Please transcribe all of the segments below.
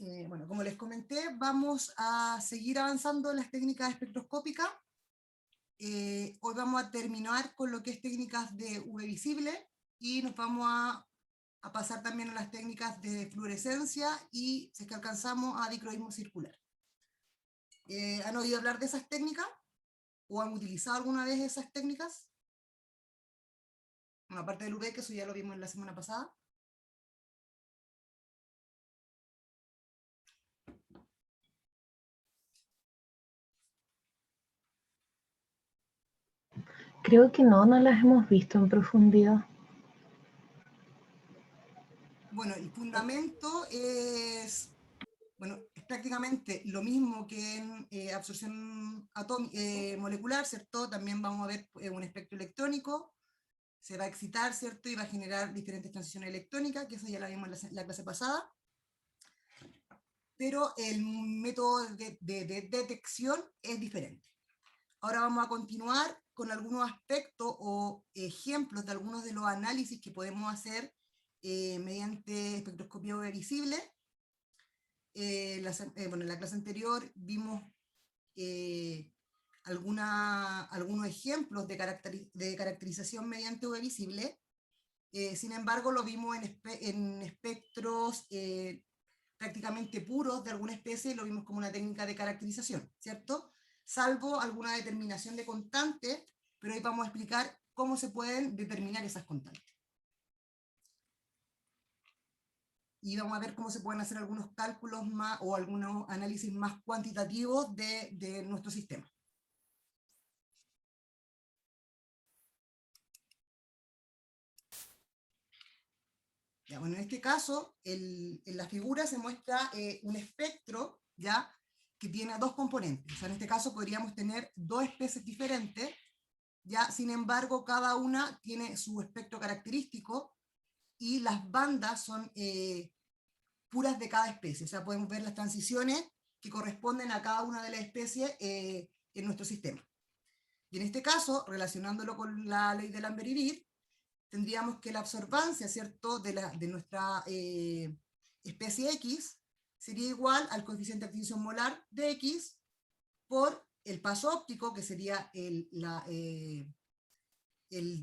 Bueno, como les comenté, vamos a seguir avanzando en las técnicas espectroscópicas. Hoy vamos a terminar con lo que es técnicas de UV visible y nos vamos a pasar también a las técnicas de fluorescencia y, si es que alcanzamos, a dicroísmo circular. ¿Han oído hablar de esas técnicas? ¿O han utilizado alguna vez esas técnicas? Bueno, aparte del UV, que eso ya lo vimos en la semana pasada. Creo que no las hemos visto en profundidad. Bueno, el fundamento es, bueno, es prácticamente lo mismo que en absorción molecular, ¿cierto? También vamos a ver un espectro electrónico, se va a excitar, ¿cierto? Y va a generar diferentes transiciones electrónicas, que eso ya la vimos en la clase pasada. Pero el método de detección es diferente. Ahora vamos a continuar con algunos aspectos o ejemplos de algunos de los análisis que podemos hacer mediante espectroscopía UV visible. Bueno, en la clase anterior vimos algunos ejemplos de caracterización mediante UV visible. Sin embargo, lo vimos en espectros prácticamente puros de alguna especie, lo vimos como una técnica de caracterización, ¿cierto? Salvo alguna determinación de constantes, pero hoy vamos a explicar cómo se pueden determinar esas constantes. Y vamos a ver cómo se pueden hacer algunos cálculos más o algunos análisis más cuantitativos de nuestro sistema. Ya, bueno, en este caso, en la figura se muestra un espectro, ¿ya?, que tiene dos componentes. O sea, en este caso podríamos tener dos especies diferentes, ¿ya? Sin embargo, cada una tiene su espectro característico y las bandas son puras de cada especie. O sea, podemos ver las transiciones que corresponden a cada una de las especies en nuestro sistema. Y en este caso, relacionándolo con la ley de Lambert-Eaton, tendríamos que la absorbancia, ¿cierto?, de nuestra especie X sería igual al coeficiente de adquisición molar de X por el paso óptico, que sería el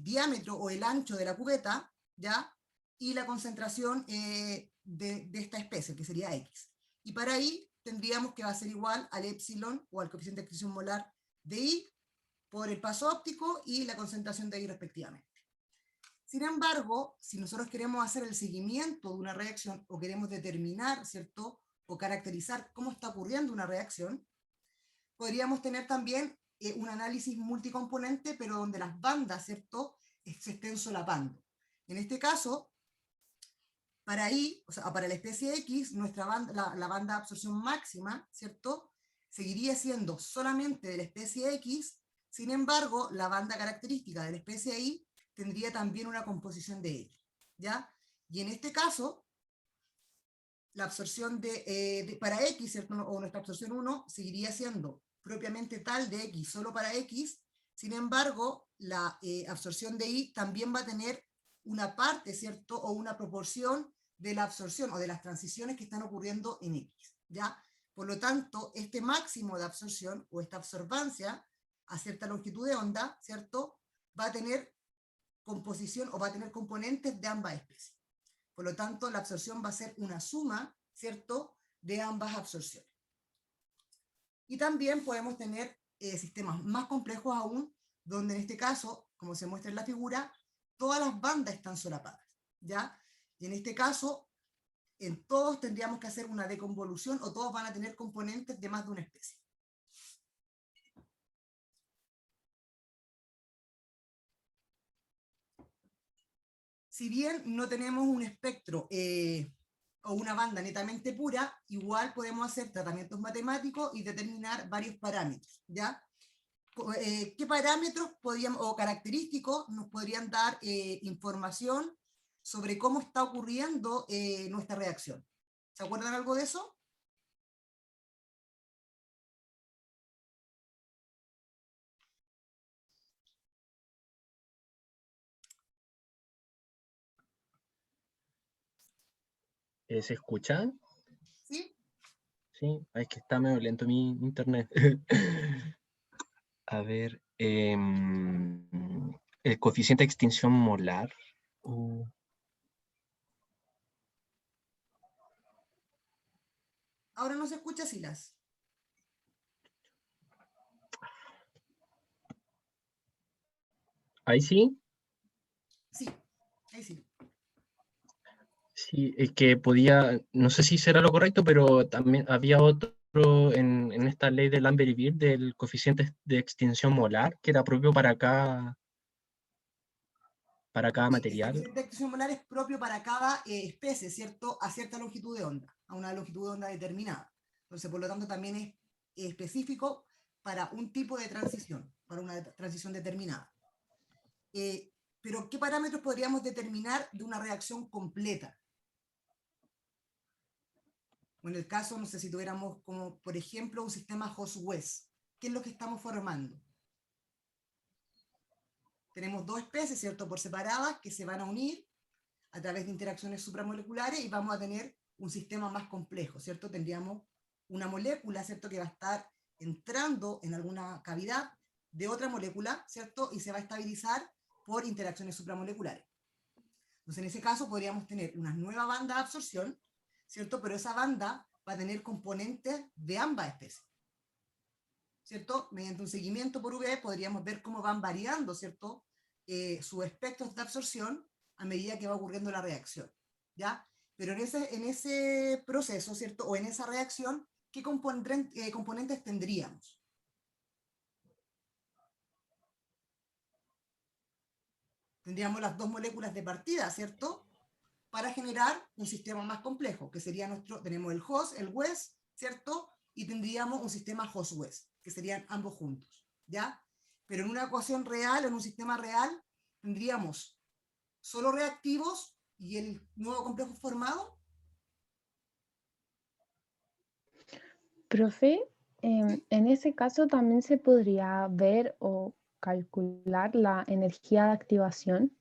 diámetro o el ancho de la cubeta, ¿ya?, y la concentración de esta especie, que sería X. Y para I tendríamos que va a ser igual al epsilon o al coeficiente de adquisición molar de I por el paso óptico y la concentración de I respectivamente. Sin embargo, si nosotros queremos hacer el seguimiento de una reacción o queremos determinar, ¿cierto?, o caracterizar cómo está ocurriendo una reacción, podríamos tener también un análisis multicomponente, pero donde las bandas, ¿cierto?, se estén solapando. En este caso, para I, o sea, para la especie X, nuestra banda, la banda de absorción máxima, ¿cierto?, seguiría siendo solamente de la especie X. Sin embargo, la banda característica de la especie Y tendría también una composición de X, ¿ya? Y en este caso, la absorción para X, ¿cierto?, o nuestra absorción 1, seguiría siendo propiamente tal de X solo para X. Sin embargo, la absorción de Y también va a tener una parte, ¿cierto?, o una proporción de la absorción o de las transiciones que están ocurriendo en X, ¿ya? Por lo tanto, este máximo de absorción o esta absorbancia a cierta longitud de onda, ¿cierto?, va a tener composición o va a tener componentes de ambas especies. Por lo tanto, la absorción va a ser una suma, ¿cierto?, de ambas absorciones. Y también podemos tener sistemas más complejos aún, donde en este caso, como se muestra en la figura, todas las bandas están solapadas, ¿ya? Y en este caso, en todos tendríamos que hacer una deconvolución o todos van a tener componentes de más de una especie. Si bien no tenemos un espectro o una banda netamente pura, igual podemos hacer tratamientos matemáticos y determinar varios parámetros, ¿ya? ¿Qué parámetros o característicos nos podrían dar información sobre cómo está ocurriendo nuestra reacción? ¿Se acuerdan algo de eso? ¿Se escuchan? ¿Sí? Sí, es que está medio lento mi internet. A ver, el coeficiente de extinción molar. uh, Ahora no se escucha, Silas. Ahí sí, Sí, ahí sí. sí, es que podía, no sé si será lo correcto, pero también había otro en esta ley de Lambert y Beer del coeficiente de extinción molar, que era propio para cada Sí, el material. coeficiente de extinción molar es propio para cada especie, ¿cierto? A cierta longitud de onda, a una longitud de onda determinada. Entonces, por lo tanto, también es específico para un tipo de transición, para una transición determinada. Eh, pero, ¿qué parámetros podríamos determinar de una reacción completa? O en el caso, no sé si tuviéramos como, por ejemplo, un sistema Hoss-West, ¿qué es lo que estamos formando? Tenemos dos especies, ¿cierto? Por separadas, que se van a unir a través de interacciones supramoleculares y vamos a tener un sistema más complejo, ¿cierto? Tendríamos una molécula, ¿cierto? Que va a estar entrando en alguna cavidad de otra molécula, ¿cierto? Y se va a estabilizar por interacciones supramoleculares. Entonces, en ese caso podríamos tener una nueva banda de absorción, ¿cierto? Pero esa banda va a tener componentes de ambas especies, ¿cierto? Mediante un seguimiento por UV podríamos ver cómo van variando, ¿cierto? Sus espectros de absorción a medida que va ocurriendo la reacción, ¿ya? Pero en ese proceso, ¿cierto? O en esa reacción, ¿qué componentes tendríamos? Tendríamos las dos moléculas de partida, ¿cierto? Para generar un sistema más complejo, que sería tenemos el Hoss, el West, ¿cierto? Y tendríamos un sistema Hoss-West, que serían ambos juntos, ¿ya? Pero en una ecuación real, en un sistema real, tendríamos solo reactivos y el nuevo complejo formado. Profe, ¿Sí? en ese caso también se podría ver o calcular la energía de activación.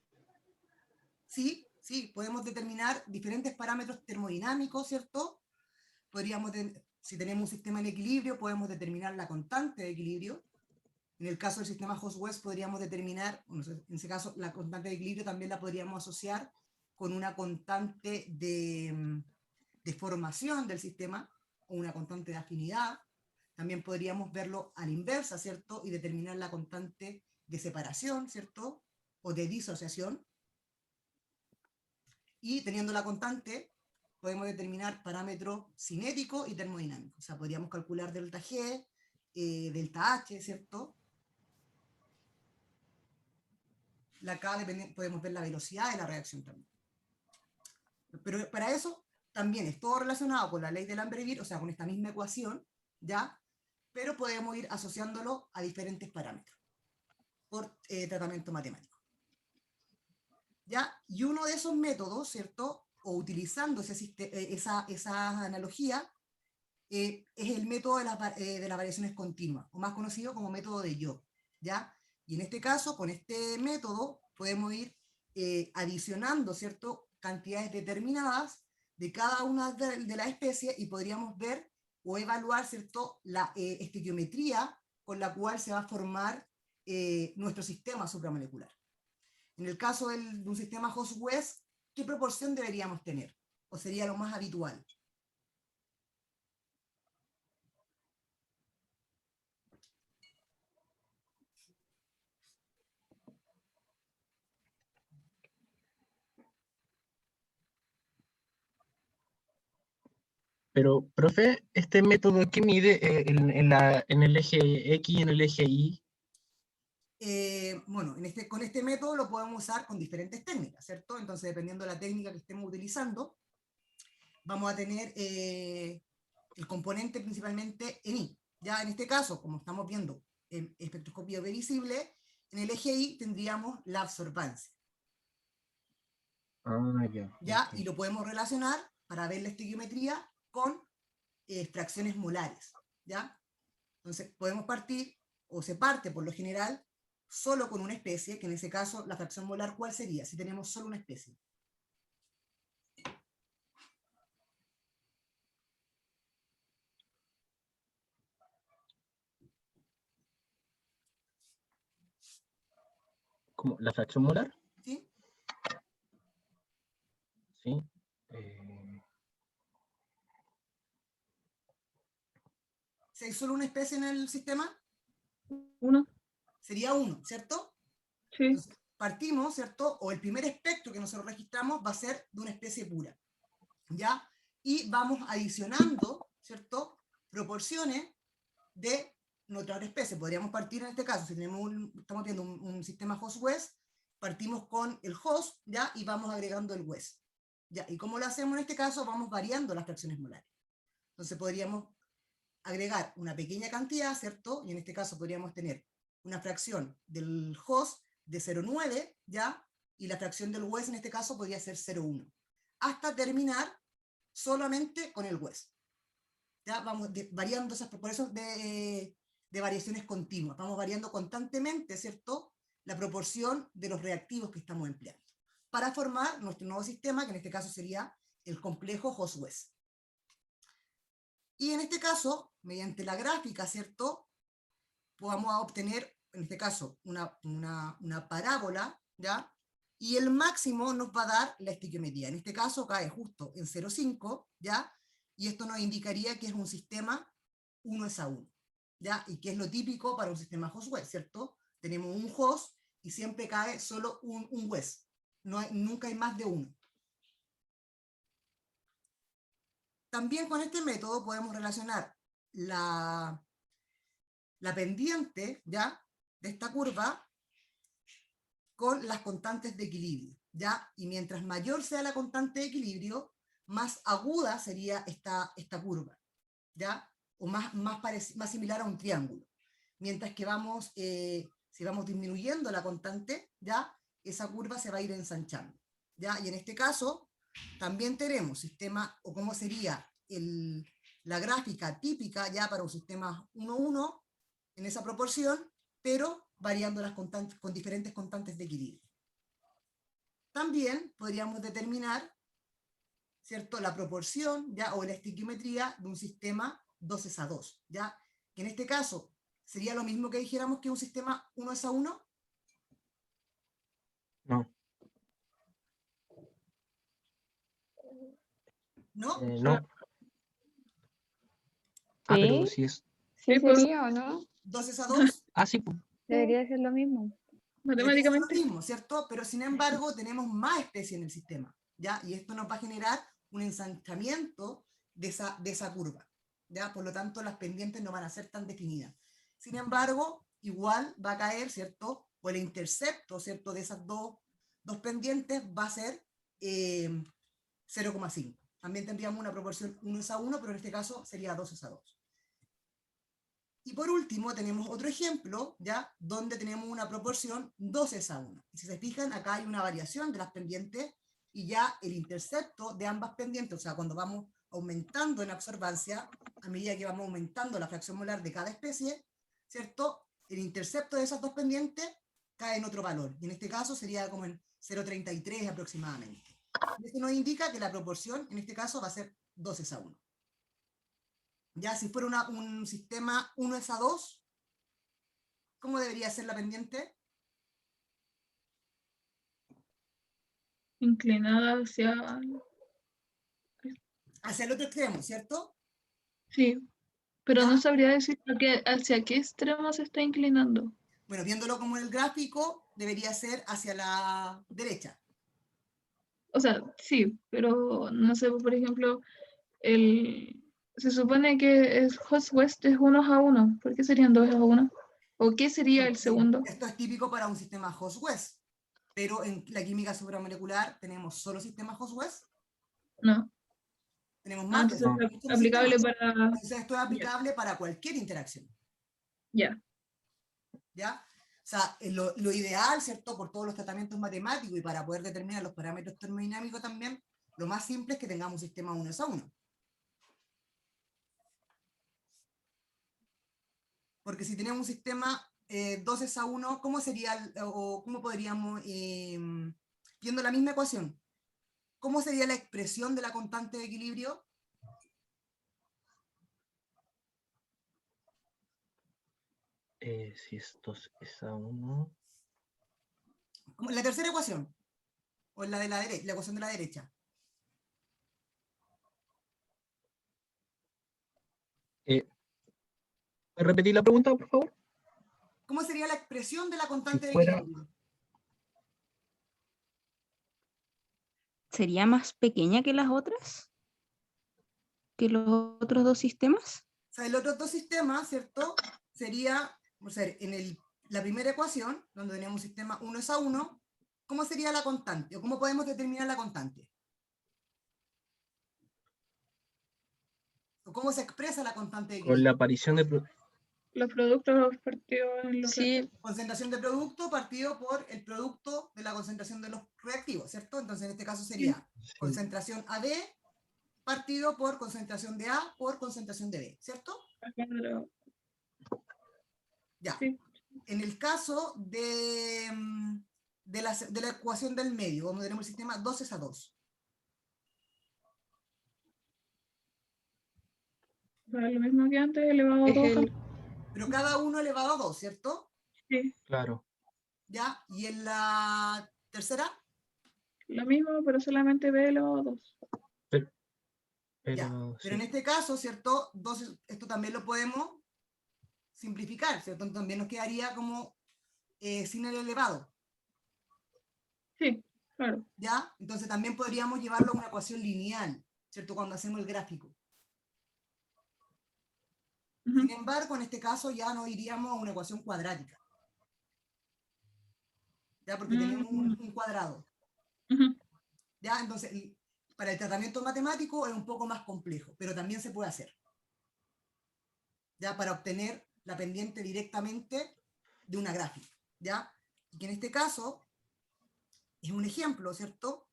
Sí, sí, podemos determinar diferentes parámetros termodinámicos, ¿cierto? Si tenemos un sistema en equilibrio, podemos determinar la constante de equilibrio. En el caso del sistema Hoss-West podríamos determinar, bueno, en ese caso, la constante de equilibrio también la podríamos asociar con una constante de formación del sistema o una constante de afinidad. También podríamos verlo a la inversa, ¿cierto? Y determinar la constante de separación, ¿cierto? O de disociación. Y teniendo la constante, podemos determinar parámetros cinéticos y termodinámicos. O sea, podríamos calcular delta G, delta H, ¿cierto? Acá podemos ver la velocidad de la reacción también. Pero para eso también es todo relacionado con la ley de Lambert-Eaton, o sea, con esta misma ecuación, ¿ya? Pero podemos ir asociándolo a diferentes parámetros por tratamiento matemático, ¿ya? Y uno de esos métodos, ¿cierto? O utilizando esa analogía, es el método de las variaciones continuas, o más conocido como método de Young, ¿ya? Y en este caso, con este método, podemos ir adicionando, ¿cierto? Cantidades determinadas de cada una de las especies y podríamos ver o evaluar, ¿cierto? La estequiometría con la cual se va a formar nuestro sistema supramolecular. En el caso de un sistema Hoss-West, ¿qué proporción deberíamos tener? ¿O sería lo más habitual? Pero, profe, ¿este método qué mide en el eje X y en el eje Y? Bueno, con este método lo podemos usar con diferentes técnicas, ¿cierto? Entonces, dependiendo de la técnica que estemos utilizando, vamos a tener el componente principalmente en Y. Ya en este caso, como estamos viendo en espectroscopía visible, en el eje Y tendríamos la absorbancia, Ah, ya, ¿ya? Y ok. lo podemos relacionar para ver la estequiometría con fracciones molares, ¿ya? Entonces, podemos partir, o se parte por lo general, solo con una especie, que en ese caso la fracción molar, ¿cuál sería? Si tenemos solo una especie. como la fracción molar, ¿sí? ¿sí? Si hay solo una especie en el sistema, 1, sería 1, ¿cierto? sí. Entonces, partimos, ¿cierto? O el primer espectro que nosotros registramos va a ser de una especie pura, ¿ya? Y vamos adicionando, ¿cierto? Proporciones de nuestra otra especie. Podríamos partir en este caso, si tenemos estamos viendo un sistema host-west, partimos con el host, ¿ya? Y vamos agregando el west, ¿ya? ¿Y cómo lo hacemos en este caso? Vamos variando las fracciones molares. Entonces podríamos agregar una pequeña cantidad, ¿cierto? Y en este caso podríamos tener una fracción del host de 0,9, ¿ya? Y la fracción del west en este caso podría ser 0,1, hasta terminar solamente con el west. ¿Ya? Vamos variando esas, por eso de variaciones continuas, vamos variando constantemente, ¿cierto? La proporción de los reactivos que estamos empleando, para formar nuestro nuevo sistema, que en este caso sería el complejo host-west. Y en este caso, mediante la gráfica, ¿cierto? Vamos a obtener, en este caso, una parábola, ¿ya? Y el máximo nos va a dar la estequiometría. En este caso cae justo en 0,5, ¿ya? Y esto nos indicaría que es un sistema 1:1, ¿ya? Y que es lo típico para un sistema host-west, ¿cierto? Tenemos un host y siempre cae solo un west. Nunca hay más de uno. También con este método podemos relacionar la pendiente, ¿ya? De esta curva con las constantes de equilibrio, ¿ya? Y mientras mayor sea la constante de equilibrio, más aguda sería esta curva, ¿ya? O más similar a un triángulo. Mientras que si vamos disminuyendo la constante, ¿ya? Esa curva se va a ir ensanchando, ¿ya? Y en este caso, también tenemos sistema, o cómo sería la gráfica típica ya para un sistema 1:1, en esa proporción, pero variando las constantes, con diferentes constantes de equilibrio. También podríamos determinar, ¿cierto?, la proporción, ¿ya?, o la estequiometría de un sistema 2:2, ¿ya? Que en este caso sería lo mismo que dijéramos que un sistema 1:1. No, ¿No? no. Ah, pero Sí, sí es. sí Sí, pues, sería, ¿o no? 2:2 Ah, sí, pues. Debería ser lo mismo. debería ser lo matemáticamente. mismo, ¿cierto? Pero sin embargo tenemos más especies en el sistema, ¿ya? Y esto nos va a generar un ensanchamiento de esa curva, ¿ya? Por lo tanto, las pendientes no van a ser tan definidas. Sin embargo, igual va a caer, ¿cierto? O el intercepto, ¿cierto?, de esas dos pendientes va a ser 0,5. También tendríamos una proporción 1:1, pero en este caso sería 2:2. Y por último tenemos otro ejemplo, ¿ya?, donde tenemos una proporción 2:1. Y si se fijan, acá hay una variación de las pendientes y ya el intercepto de ambas pendientes, o sea, cuando vamos aumentando en absorbancia, a medida que vamos aumentando la fracción molar de cada especie, ¿cierto?, el intercepto de esas dos pendientes cae en otro valor. Y en este caso sería como en 0,33 aproximadamente. Y eso nos indica que la proporción, en este caso, va a ser 2:1. Ya, si fuera un sistema 1:2, ¿cómo debería ser la pendiente? Inclinada hacia. Hacia el otro extremo, ¿cierto? Sí, pero ¿Ya? no sabría decir hacia qué extremo se está inclinando. Bueno, viéndolo como en el gráfico, debería ser hacia la derecha. O sea, sí, pero no sé, por ejemplo, se supone que el host west es 1:1. ¿Por qué serían 2:1? ¿O qué sería el Porque segundo? esto es típico para un sistema host-west, pero en la química supramolecular tenemos solo sistemas host-west, No. tenemos Ah, más de entonces No. es un solo sistema. aplicable para. Entonces esto es Ya, aplicable para cualquier interacción, ya. ¿ya? O sea, lo ideal, ¿cierto?, por todos los tratamientos matemáticos y para poder determinar los parámetros termodinámicos también, lo más simple es que tengamos un sistema 1:1. Porque si tenemos un sistema 2:1, ¿cómo sería, o cómo podríamos, viendo la misma ecuación, cómo sería la expresión de la constante de equilibrio? Si es 2:1. Como en la tercera ecuación, o en la de la derecha, la ecuación de la derecha. ¿Puedes repetir la pregunta, por favor? ¿Cómo sería la expresión de la Si constante de fuera, equilibrio? ¿Sería más pequeña que las otras? ¿Que los otros dos sistemas? O sea, el otro dos sistemas, ¿cierto? Sería, o sea, la primera ecuación, donde tenemos un sistema 1 es a 1, ¿cómo sería la constante? ¿O cómo podemos determinar la constante? ¿O cómo se expresa la constante de con la equilibrio? aparición de... Los productos partidos en los Sí, Concentración de producto partido por el producto de la concentración de los reactivos, ¿cierto? Entonces, en este caso sería Sí, concentración AB partido por concentración de A por concentración de B, ¿cierto? reactivos. Ya. Sí. En el caso de la ecuación del medio, donde tenemos el sistema 2 es a 2. O sea, lo mismo que antes, elevado a es 2. el, Pero cada uno elevado a 2, ¿cierto? Sí, claro. ¿Ya? Y en la tercera, lo mismo, pero solamente B elevado a 2. Pero, ya. pero Pero en sí, este caso, ¿cierto? Esto también lo podemos simplificar, ¿cierto? Entonces, también nos quedaría como sin el elevado, Sí, claro. ¿ya? Entonces también podríamos llevarlo a una ecuación lineal, ¿cierto? Cuando hacemos el gráfico. Ujú. Sin embargo, en este caso ya no iríamos a una ecuación cuadrática, ¿ya? Porque tenemos un cuadrado, Ujú. ¿ya? Entonces, para el tratamiento matemático es un poco más complejo, pero también se puede hacer, ¿ya? Para obtener la pendiente directamente de una gráfica, ¿ya? Y que en este caso es un ejemplo, ¿cierto?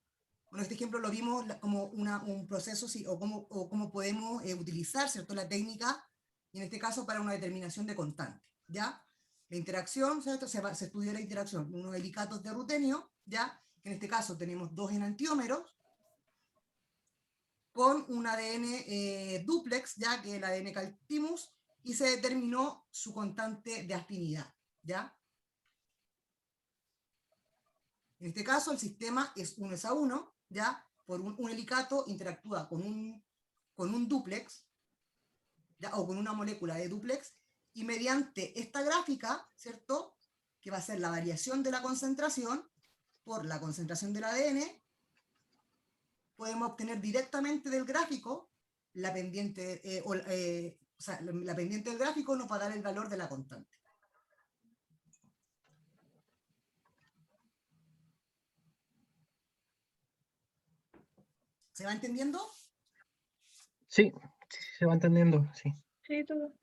Bueno, este ejemplo lo vimos como un proceso, sí, o cómo podemos utilizar, ¿cierto? La técnica, y en este caso para una determinación de constante, ¿ya? La interacción, ¿cierto? Se estudia la interacción de unos helicatos de rutenio, ¿ya? Que en este caso tenemos dos enantiómeros con un ADN dúplex, ya que el ADN calcimus, y se determinó su constante de afinidad, ¿ya? En este caso, el sistema es 1 es a 1, ¿ya? Por un helicato interactúa con un dúplex, ¿ya? O con una molécula de dúplex, y mediante esta gráfica, ¿cierto? Que va a ser la variación de la concentración por la concentración del ADN, podemos obtener directamente del gráfico la pendiente, o sea, la pendiente del gráfico nos va a dar el valor de la constante. ¿Se va entendiendo? sí, sí, se va entendiendo, sí. Sí, todo.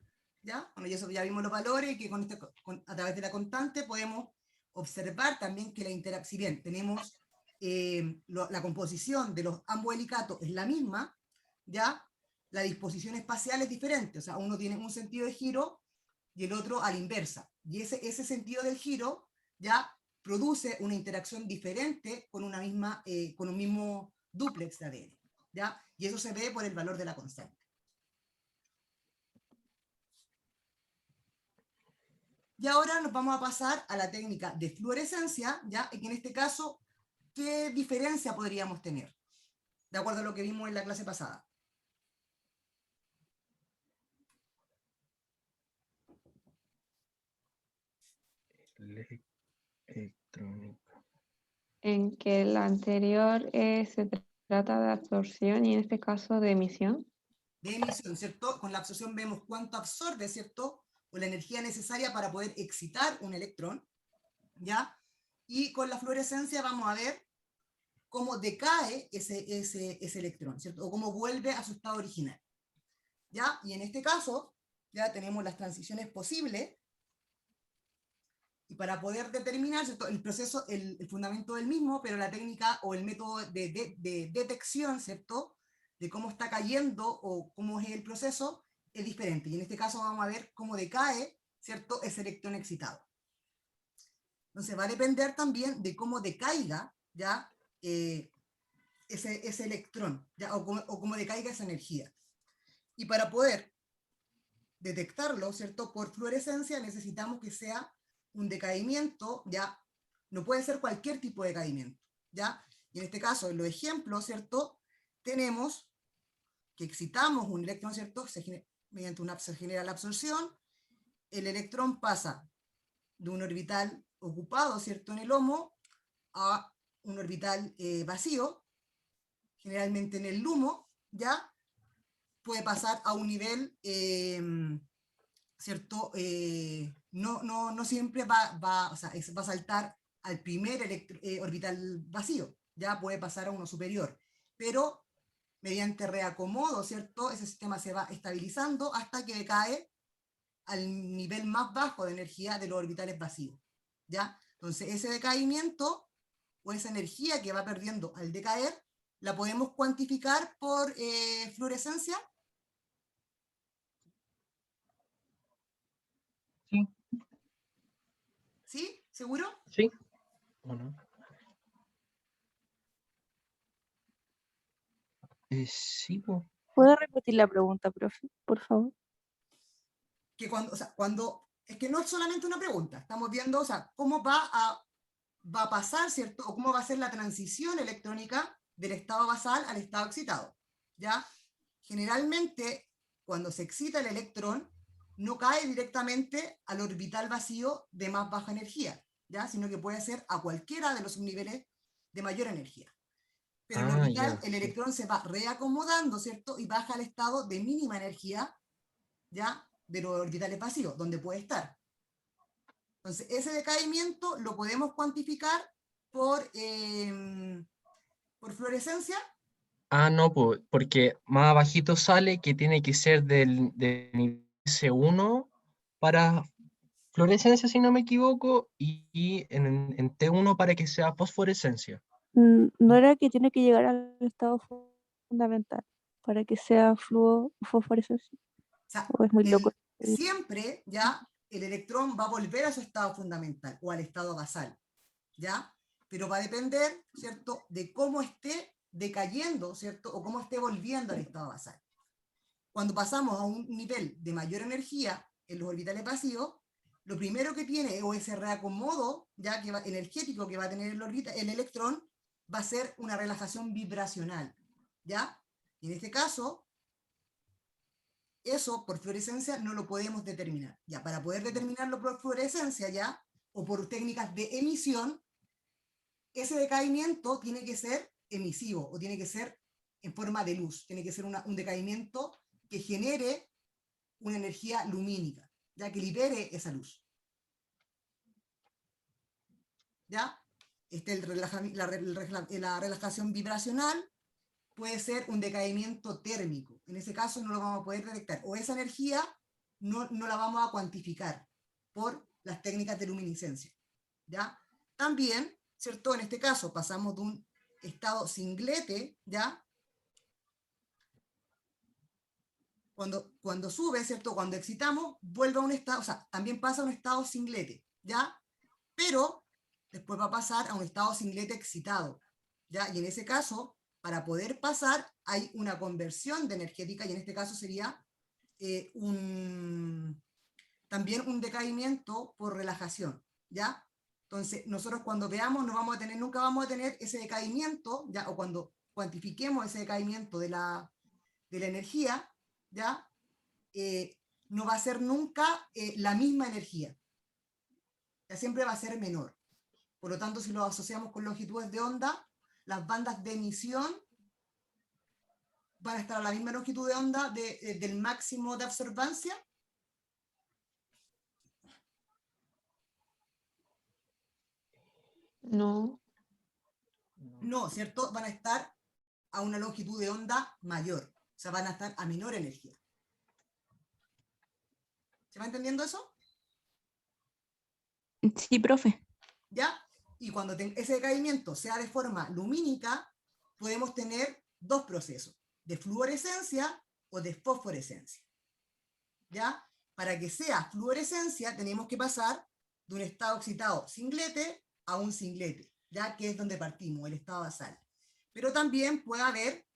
¿Ya? Bueno, ya vimos los valores y que a través de la constante podemos observar también que si bien tenemos la composición de los ambos helicatos es la misma, ¿ya? La disposición espacial es diferente, o sea, uno tiene un sentido de giro y el otro a la inversa. Y ese sentido del giro ya produce una interacción diferente con con un mismo dúplex de ADN, ¿ya? Y eso se ve por el valor de la constante. Y ahora nos vamos a pasar a la técnica de fluorescencia, ¿ya? Y que en este caso, ¿qué diferencia podríamos tener? De acuerdo a lo que vimos en la clase pasada. Electrónico. En que la anterior se trata de absorción y en este caso de emisión. De emisión, ¿cierto? Con la absorción vemos cuánto absorbe, ¿cierto? O la energía necesaria para poder excitar un electrón, ¿ya? Y con la fluorescencia vamos a ver cómo decae ese electrón, ¿cierto? O cómo vuelve a su estado original, ¿ya? Y en este caso, ya tenemos las transiciones posibles, y para poder determinar, ¿cierto? El proceso, el fundamento del mismo, pero la técnica o el método de detección, ¿cierto? De cómo está cayendo o cómo es el proceso, es diferente. Y en este caso vamos a ver cómo decae, ¿cierto? Ese electrón excitado. Entonces va a depender también de cómo decaiga, ¿ya? Ese electrón, ¿ya? O cómo decaiga esa energía. Y para poder detectarlo, ¿cierto? Por fluorescencia necesitamos que sea un decaimiento ya no puede ser cualquier tipo de decaimiento, ¿ya? Y en este caso, en los ejemplos, ¿cierto? Tenemos que excitamos un electrón, ¿cierto? Se genera la absorción, el electrón pasa de un orbital ocupado, ¿cierto? En el HOMO a un orbital vacío, generalmente en el LUMO, ¿ya? Puede pasar a un nivel, ¿cierto? No siempre va a saltar al primer orbital vacío, ya puede pasar a uno superior, pero mediante reacomodo, ¿cierto? Ese sistema se va estabilizando hasta que decae al nivel más bajo de energía de los orbitales vacíos, ¿ya? Entonces ese decaimiento o esa energía que va perdiendo al decaer, la podemos cuantificar por fluorescencia. Sí. ¿Sí? ¿Seguro? Sí. ¿O no? Sí, po. ¿Puede repetir la pregunta, profe, por favor? Que es que no es solamente una pregunta, estamos viendo, o sea, cómo va a pasar, ¿cierto? O cómo va a ser la transición electrónica del estado basal al estado excitado, ¿ya? Generalmente, cuando se excita el electrón, no cae directamente al orbital vacío de más baja energía, ¿ya? Sino que puede ser a cualquiera de los subniveles de mayor energía. Pero el orbital, Ya, el sí. electrón se va reacomodando, ¿cierto? Y baja al estado de mínima energía, ¿ya? De los orbitales vacíos, donde puede estar. Entonces, ese decaimiento lo podemos cuantificar por fluorescencia. No, porque más abajito sale que tiene que ser del nivel C1 para fluorescencia, si no me equivoco, y en T1 para que sea fosforescencia. No era que tiene que llegar al estado fundamental para que sea fosforescencia. O sea, ¿O es muy loco? siempre ya el electrón va a volver a su estado fundamental o al estado basal, ¿ya? Pero va a depender, ¿cierto?, de cómo esté decayendo, ¿cierto?, o cómo esté volviendo al estado basal. Cuando pasamos a un nivel de mayor energía en los orbitales vacíos, lo primero que tiene, o ese reacomodo ya energético que va a tener el electrón, va a ser una relajación vibracional, ¿ya? Y en este caso, eso por fluorescencia no lo podemos determinar. Ya, para poder determinarlo por fluorescencia ya, o por técnicas de emisión, ese decaimiento tiene que ser emisivo, o tiene que ser en forma de luz, tiene que ser un decaimiento que genere una energía lumínica, ya que libere esa luz. ¿Ya? La relajación vibracional puede ser un decaimiento térmico. En ese caso no lo vamos a poder detectar. O esa energía no la vamos a cuantificar por las técnicas de luminiscencia. ¿Ya? También, ¿cierto? En este caso pasamos de un estado singlete, ¿ya? Cuando sube, ¿cierto? Cuando excitamos, vuelve a un estado, o sea, también pasa a un estado singlete, ¿ya? Pero después va a pasar a un estado singlete excitado, ¿ya? Y en ese caso, para poder pasar, hay una conversión de energética, y en este caso sería también un decaimiento por relajación, ¿ya? Entonces, nosotros cuando veamos, nunca vamos a tener ese decaimiento, ¿ya? O cuando cuantifiquemos ese decaimiento de la energía, ¿ya? No va a ser nunca la misma energía, ya siempre va a ser menor. Por lo tanto, si lo asociamos con longitudes de onda, las bandas de emisión van a estar a la misma longitud de onda del máximo de absorbancia. No. No, ¿cierto? Van a estar a una longitud de onda mayor, o sea, van a estar a menor energía. ¿Se va entendiendo eso? Sí, profe. ¿Ya? Y cuando ese decaimiento sea de forma lumínica, podemos tener dos procesos, de fluorescencia o de fosforescencia. ¿Ya? Para que sea fluorescencia, tenemos que pasar de un estado excitado singlete a un singlete, ya que es donde partimos, el estado basal. Pero también puede haber,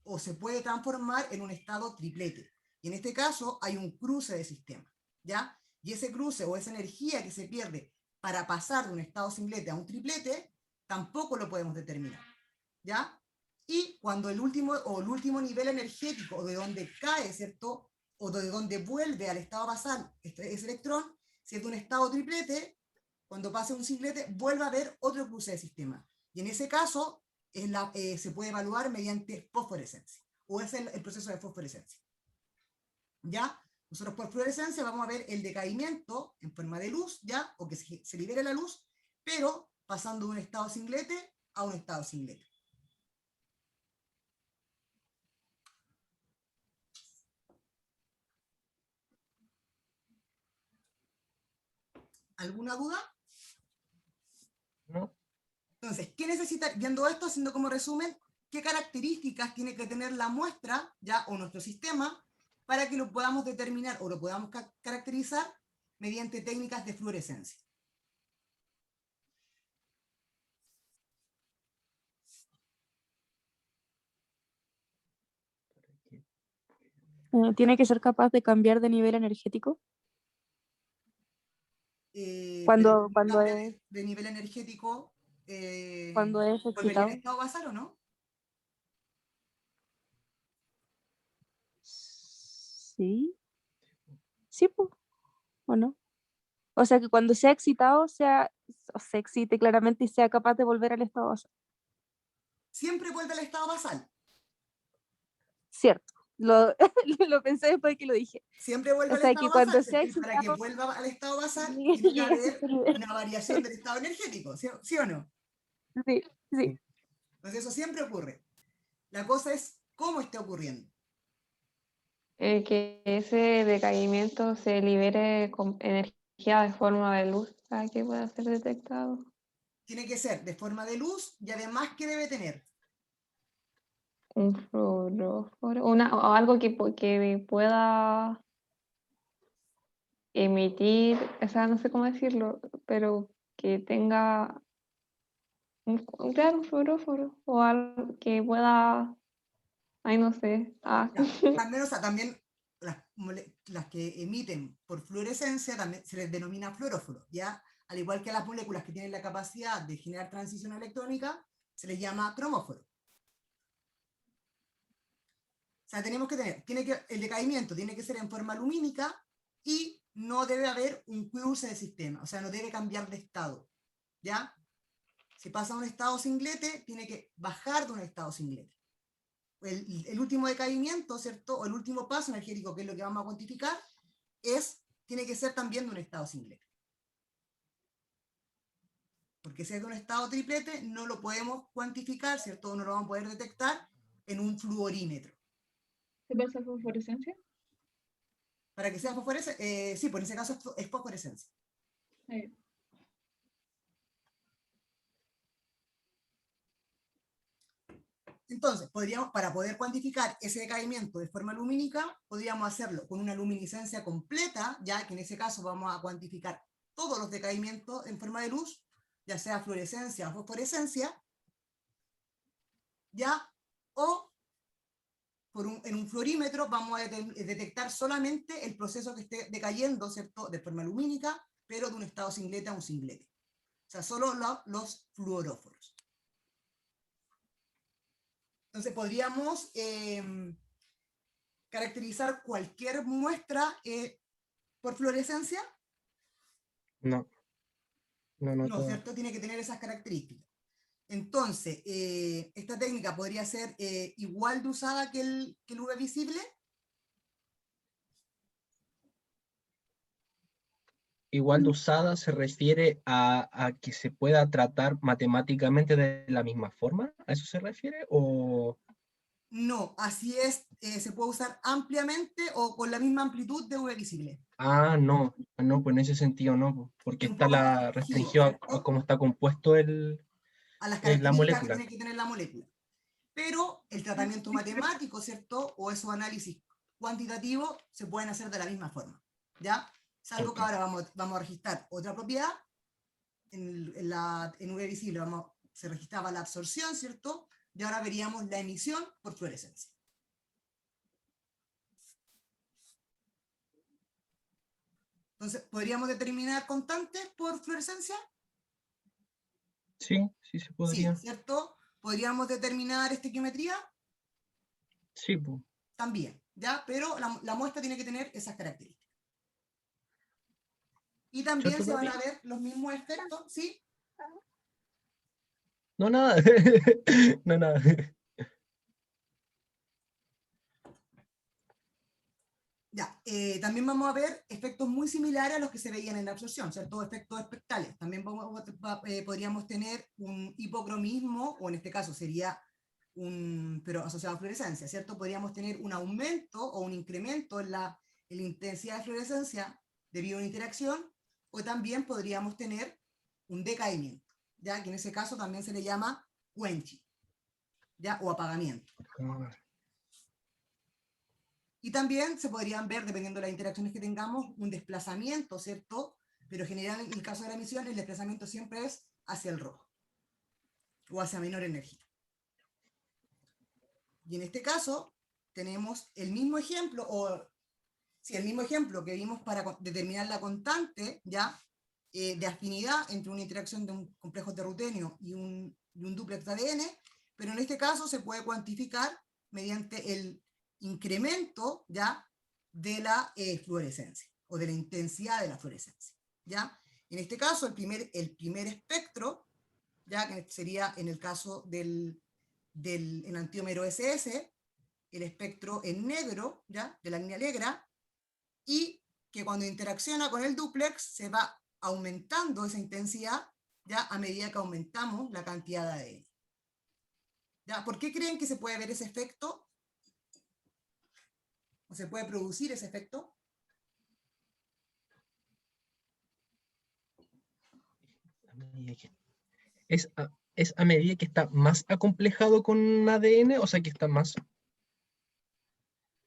o se puede transformar en un estado triplete. Y en este caso hay un cruce de sistemas, ¿ya? Y ese cruce o esa energía que se pierde para pasar de un estado singlete a un triplete, tampoco lo podemos determinar, ¿ya? Y cuando el último nivel energético, o de donde cae, ¿cierto? O de donde vuelve al estado basal ese electrón, si es de un estado triplete, cuando pase un singlete, vuelve a haber otro cruce de sistema. Y en ese caso, se puede evaluar mediante fosforescencia, o es el proceso de fosforescencia. ¿Ya? Nosotros por fluorescencia vamos a ver el decaimiento en forma de luz, ¿ya? O que se libere la luz, pero pasando de un estado singlete a un estado singlete. ¿Alguna duda? ¿No? Entonces, ¿qué necesita, viendo esto, haciendo como resumen, qué características tiene que tener la muestra, ya, o nuestro sistema, para que lo podamos determinar o lo podamos caracterizar mediante técnicas de fluorescencia? Tiene que ser capaz de cambiar de nivel energético. Pero Cuando cambia es, de nivel energético, cuando es ¿volvería al excitado. estado basal o no? Sí, sí, pues, ¿o no? O sea, que cuando sea excitado, o se excite claramente y sea capaz de volver al estado basal. Siempre vuelve al estado basal. Cierto. Lo, lo pensé después que lo dije. Siempre vuelve O al sea, que estado basal, cuando sea ¿cierto? Y para que excitado, vuelva al estado basal, tiene que tiene que llegar a haber ese nivel. una variación del estado energético, ¿sí, sí o no? Sí, sí. Entonces eso siempre ocurre. La cosa es cómo está ocurriendo. Que ese decaimiento se libere con energía de forma de luz para que pueda ser detectado. Tiene que ser de forma de luz y además, ¿qué debe tener? Un fluoróforo, o algo que pueda emitir, o sea, no sé cómo decirlo, pero que tenga claro, un fluoróforo o algo que pueda, ay, no sé. También, o sea, también las que emiten por fluorescencia también se les denomina fluoróforo, ¿ya? Al igual que las moléculas que tienen la capacidad de generar transición electrónica, se les llama cromóforo. O sea, tenemos que tener, el decaimiento tiene que ser en forma lumínica y no debe haber un cruce de sistema, o sea, no debe cambiar de estado, ¿ya? Si pasa a un estado singlete, tiene que bajar de un estado singlete. El último decaimiento, ¿cierto? O el último paso energético, que es lo que vamos a cuantificar, tiene que ser también de un estado singlete. Porque si es de un estado triplete, no lo podemos cuantificar, ¿cierto? No lo vamos a poder detectar en un fluorímetro. ¿Qué pasa con fluorescencia? Para que sea fosforescencia, sí, por ese caso es fosforescencia. Entonces, para poder cuantificar ese decaimiento de forma lumínica, podríamos hacerlo con una luminiscencia completa, ya que en ese caso vamos a cuantificar todos los decaimientos en forma de luz, ya sea fluorescencia o fosforescencia, ya, o en un fluorímetro vamos a detectar solamente el proceso que esté decayendo, ¿cierto?, de forma lumínica, pero de un estado singlete a un singlete. O sea, solo los fluoróforos. Entonces podríamos caracterizar cualquier muestra por fluorescencia. No, No, toda. ¿cierto? Tiene que tener esas características. Entonces, esta técnica podría ser igual de usada que el UV visible. Igual de usada se refiere a que se pueda tratar matemáticamente de la misma forma. ¿A eso se refiere? ¿O No, así es, se puede usar ampliamente o con la misma amplitud de UV visible. no, pues en ese sentido no, pues, porque Es un está poco más la restrictivo, restringido a ¿cierto? cómo está compuesto A las la características que molécula. tiene que tener la molécula. Pero el tratamiento matemático, ¿cierto? O esos análisis cuantitativos se pueden hacer de la misma forma, ¿ya? Salvo que Ok. ahora vamos a registrar otra propiedad. En UV visible se registraba la absorción, ¿cierto? Y ahora veríamos la emisión por fluorescencia. Entonces, ¿podríamos determinar constantes por fluorescencia? Sí, sí se podría. Sí, ¿cierto? ¿Podríamos determinar estequiometría? Sí, pues. También, ¿ya? Pero la muestra tiene que tener esas características. Y también ¿Cierto, se van a papi? ver los mismos efectos, ¿sí? No, nada. No, nada. Ya, también vamos a ver efectos muy similares a los que se veían en la absorción, ¿cierto? Efectos espectrales. También podríamos tener un hipocromismo, o en este caso sería pero asociado a fluorescencia, ¿cierto? Podríamos tener un aumento o un incremento en la intensidad de fluorescencia debido a una interacción, o también podríamos tener un decaimiento, ya que en ese caso también se le llama quenching, ya, o apagamiento. Ah, Y también se podrían ver, dependiendo de las interacciones que tengamos, un desplazamiento, ¿cierto? Pero en general, en el caso de la emisión, el desplazamiento siempre es hacia el rojo o hacia menor energía. Y en este caso, tenemos el mismo ejemplo, el mismo ejemplo que vimos para determinar la constante, ¿ya? De afinidad entre una interacción de un complejo de rutenio y un dúplex de ADN, pero en este caso se puede cuantificar mediante el incremento, ¿ya? De la fluorescencia o de la intensidad de la fluorescencia, ¿ya? En este caso, el primer espectro, ¿ya? Que sería en el caso del enantiómero SS, el espectro en negro, ¿ya? De la línea negra, y que cuando interacciona con el dúplex se va aumentando esa intensidad, ¿ya? A medida que aumentamos la cantidad de ADN. ¿Ya? ¿Por qué creen que se puede ver ese efecto? ¿O se puede producir ese efecto? a medida que- es a medida que está más acomplejado con ADN, o sea que está más.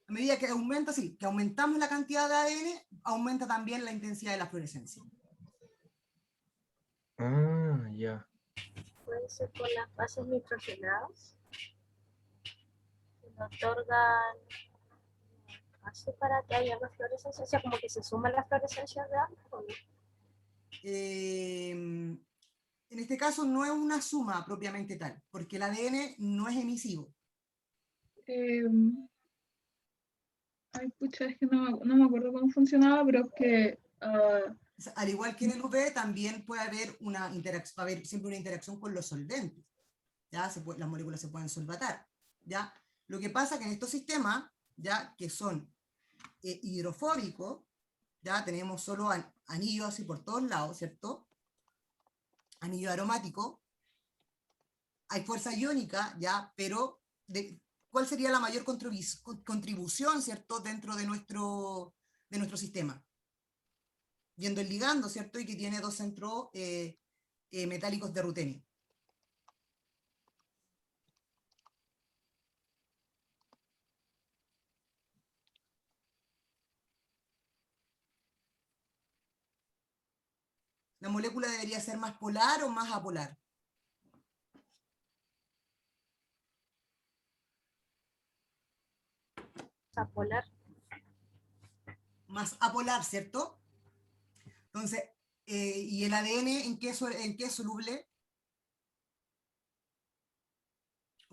A medida que aumenta, sí, que aumentamos la cantidad de ADN, aumenta también la intensidad de la fluorescencia. Ah, ya. Puede ser por las bases nitrogenadas que le otorgan base para que haya más fluorescencia, o sea, como que se suman las fluorescencias de ambos, ¿o no? En este caso no es una suma propiamente tal, porque el ADN no es emisivo. Ay, pucha, es que no me acuerdo cómo funcionaba, pero es que O sea, al igual que en el UV, también puede haber siempre una interacción con los solventes. ¿Ya? Las moléculas se pueden solvatar. ¿Ya? Lo que pasa es que en estos sistemas, ¿ya? Que son hidrofóbicos, ¿ya? Tenemos solo anillos así por todos lados, ¿cierto? Anillo aromático. Hay fuerza iónica, ¿ya? Pero ¿cuál sería la mayor contribución, ¿cierto? Dentro de nuestro sistema. Viendo el ligando, ¿cierto? Y que tiene dos centros metálicos de rutenio. ¿La molécula debería ser más polar o más apolar? Apolar. Más apolar, ¿cierto? Entonces, ¿y el ADN en qué es soluble?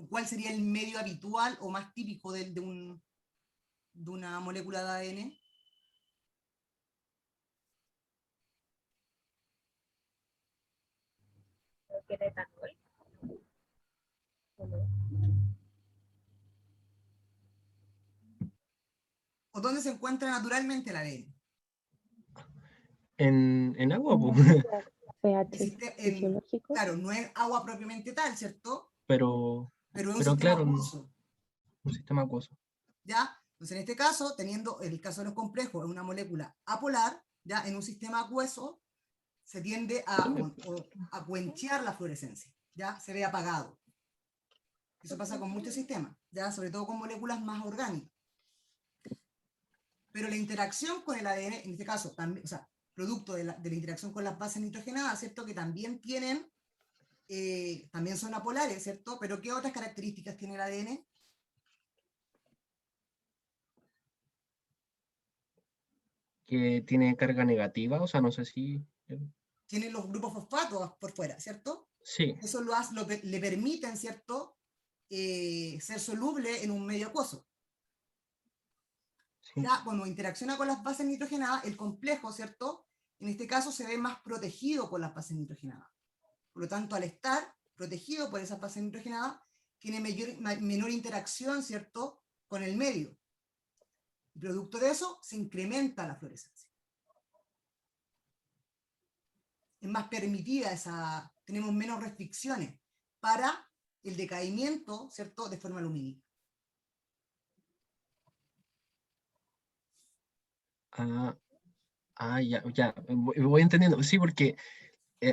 ¿Cuál sería el medio habitual o más típico de una molécula de ADN? Creo que era etanol. ¿O no? ¿O dónde se encuentra naturalmente el ADN? En agua, En pues. agua, El pH siste- en- fisiológico. claro, no es agua propiamente tal, ¿cierto? Pero Pero es un Pero sistema claro, acuoso, un sistema acuoso. ¿ya? Entonces, en este caso, teniendo el caso de los complejos, es una molécula apolar, ¿ya? En un sistema acuoso se tiende a quenchear la fluorescencia, ¿ya? Se ve apagado. Eso pasa con muchos sistemas, ¿ya? Sobre todo con moléculas más orgánicas. Pero la interacción con el ADN, en este caso, también, o sea, producto de la interacción con las bases nitrogenadas, ¿cierto? Que también también son apolares, ¿cierto? Pero ¿qué otras características tiene el ADN? que tiene carga negativa, o sea, no sé si... Tiene los grupos fosfatos por fuera, ¿cierto? Sí, Eso le permiten, ¿cierto? Ser soluble en un medio acuoso. sí. Ya, cuando interacciona con las bases nitrogenadas, el complejo, ¿cierto? En este caso se ve más protegido por las bases nitrogenadas. Por lo tanto, al estar protegido por esas bases nitrogenadas, tiene menor interacción, ¿cierto?, con el medio. Y producto de eso, se incrementa la fluorescencia. Es más permitida tenemos menos restricciones para el decaimiento, ¿cierto?, de forma lumínica. Ya, voy entendiendo. Sí, porque,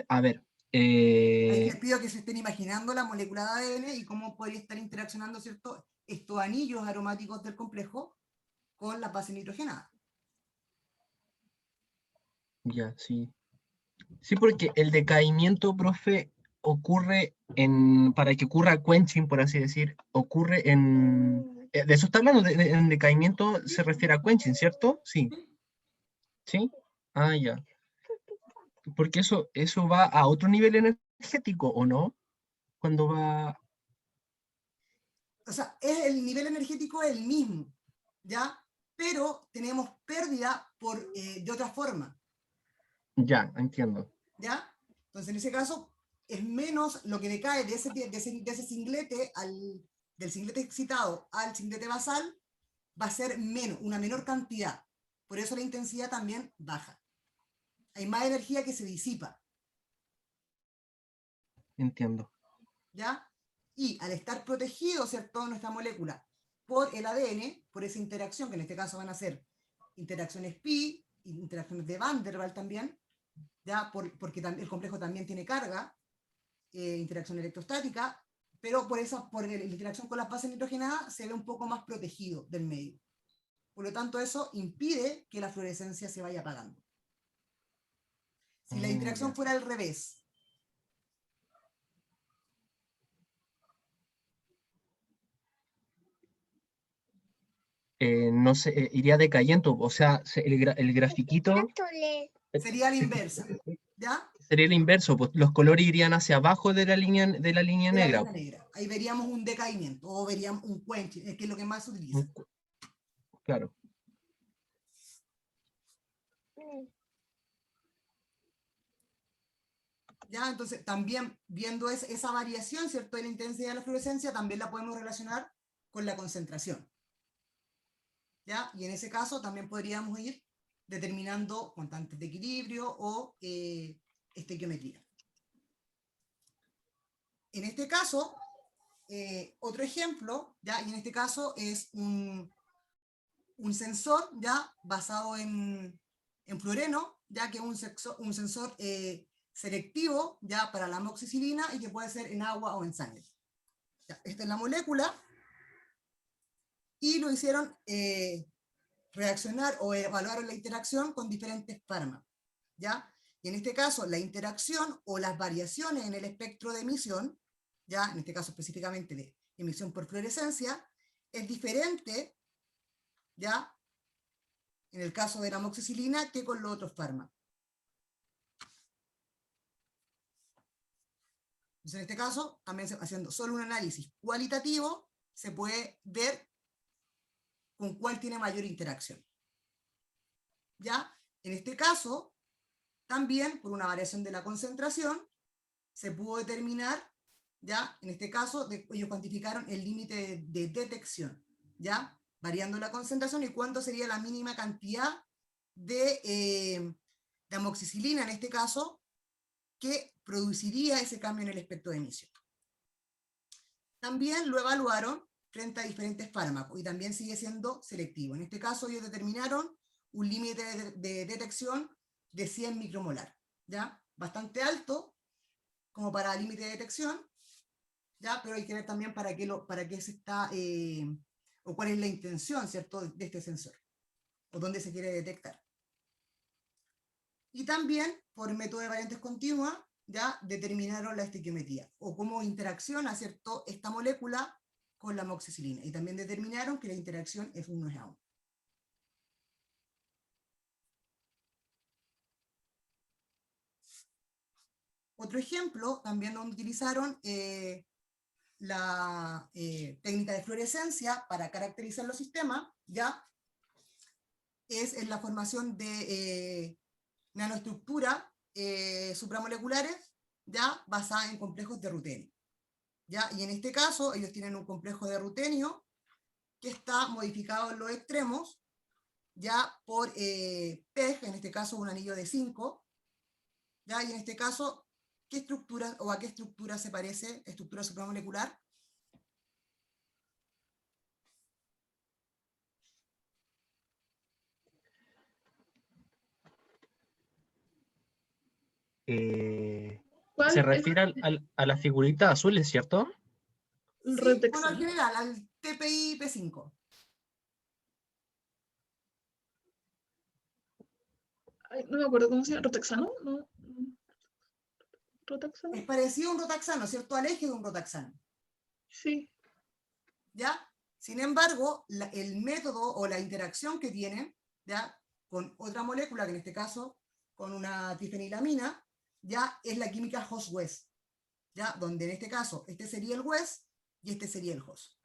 a ver, Ahí les pido que se estén imaginando la molécula de ADN y cómo podría estar interaccionando, ¿cierto?, estos anillos aromáticos del complejo con las bases nitrogenadas. ya, sí. Sí, porque el decaimiento, profe, ocurre para que ocurra quenching, por así decir, ocurre de eso está hablando, en decaimiento se refiere a quenching, ¿cierto? Sí. ¿Sí? Ya. Porque eso va a otro nivel energético, ¿o no? Cuando va... O sea, el nivel energético es el mismo, ¿ya? Pero tenemos pérdida de otra forma, Ya, entiendo. ¿ya? Entonces, en ese caso, es menos lo que decae de ese singlete, del singlete excitado al singlete basal, va a ser una menor cantidad. Por eso la intensidad también baja. Hay más energía que se disipa, Entiendo. ¿ya? Y al estar protegido, ¿cierto?, nuestra molécula por el ADN, por esa interacción, que en este caso van a ser interacciones pi, interacciones de Van der Waals también, ¿ya? Porque el complejo también tiene carga, interacción electrostática, pero por la interacción con las bases nitrogenadas se ve un poco más protegido del medio. Por lo tanto, eso impide que la fluorescencia se vaya apagando. Si la interacción Ya. fuera al revés, No sé, iría decayendo, o sea, el grafiquito sería la inversa, ¿ya? sería el inverso, pues los colores irían hacia abajo de la línea De la negra. línea negra. Ahí veríamos un decaimiento, o veríamos un quenching, que es lo que más se utiliza. Claro. ¿Ya? Entonces, también viendo esa variación, ¿cierto?, de la intensidad de la fluorescencia, también la podemos relacionar con la concentración. ¿Ya? Y en ese caso también podríamos ir determinando constantes de equilibrio o estequiometría. En este caso, otro ejemplo, ¿ya? Y en este caso es un sensor, ¿ya?, basado en fluoreno, ya que es un sensor selectivo, ya, para la amoxicilina y que puede ser en agua o en sangre. Ya, esta es la molécula y lo hicieron reaccionar o evaluaron la interacción con diferentes fármacos, ¿ya? Y en este caso, la interacción o las variaciones en el espectro de emisión, ¿ya?, en este caso específicamente de emisión por fluorescencia, es diferente, ¿ya?, en el caso de la amoxicilina que con los otros fármacos. Entonces, en este caso, también haciendo solo un análisis cualitativo, se puede ver con cuál tiene mayor interacción. ¿Ya? En este caso, también por una variación de la concentración, se pudo determinar, ¿ya?, en este caso, ellos cuantificaron el límite de detección, ¿ya?, variando la concentración y cuánto sería la mínima cantidad de amoxicilina, en este caso, que produciría ese cambio en el espectro de emisión. También lo evaluaron frente a diferentes fármacos y también sigue siendo selectivo. En este caso ellos determinaron un límite de detección de 100 micromolar, ¿ya? Bastante alto como para límite de detección, ¿ya? Pero hay que ver también para qué se está, o cuál es la intención, ¿cierto?, de este sensor, o dónde se quiere detectar. Y también, por método de variantes continuas, ya determinaron la estequiometría, o cómo interacciona, ¿cierto?, esta molécula con la amoxicilina. Y también determinaron que la interacción es 1:1. Otro ejemplo, también donde utilizaron la técnica de fluorescencia para caracterizar los sistemas, ¿ya? Es en la formación de nanoestructuras supramoleculares, ¿ya? Basada en complejos de rutenio, ¿ya? Y en este caso, ellos tienen un complejo de rutenio que está modificado en los extremos, ya por PEG, en este caso un anillo de 5, ¿ya? Y en este caso, ¿qué estructura o a qué estructura se parece? Estructura supramolecular. ¿Cuál Se es refiere a las figuritas azules, ¿cierto? el Sí, bueno, en retexano? general, al TPI P5. Ay, no me acuerdo cómo se llama. ¿Rotexano? No. ¿Rotaxano? Es parecido a un rotaxano, ¿cierto? Al eje de un rotaxano, Sí. ¿ya? Sin embargo, el método o la interacción que tienen, ¿ya? Con otra molécula, que en este caso, con una trifenilamina, ya es la química Hoss-West, ¿ya? Donde en este caso, este sería el West y este sería el Hoss.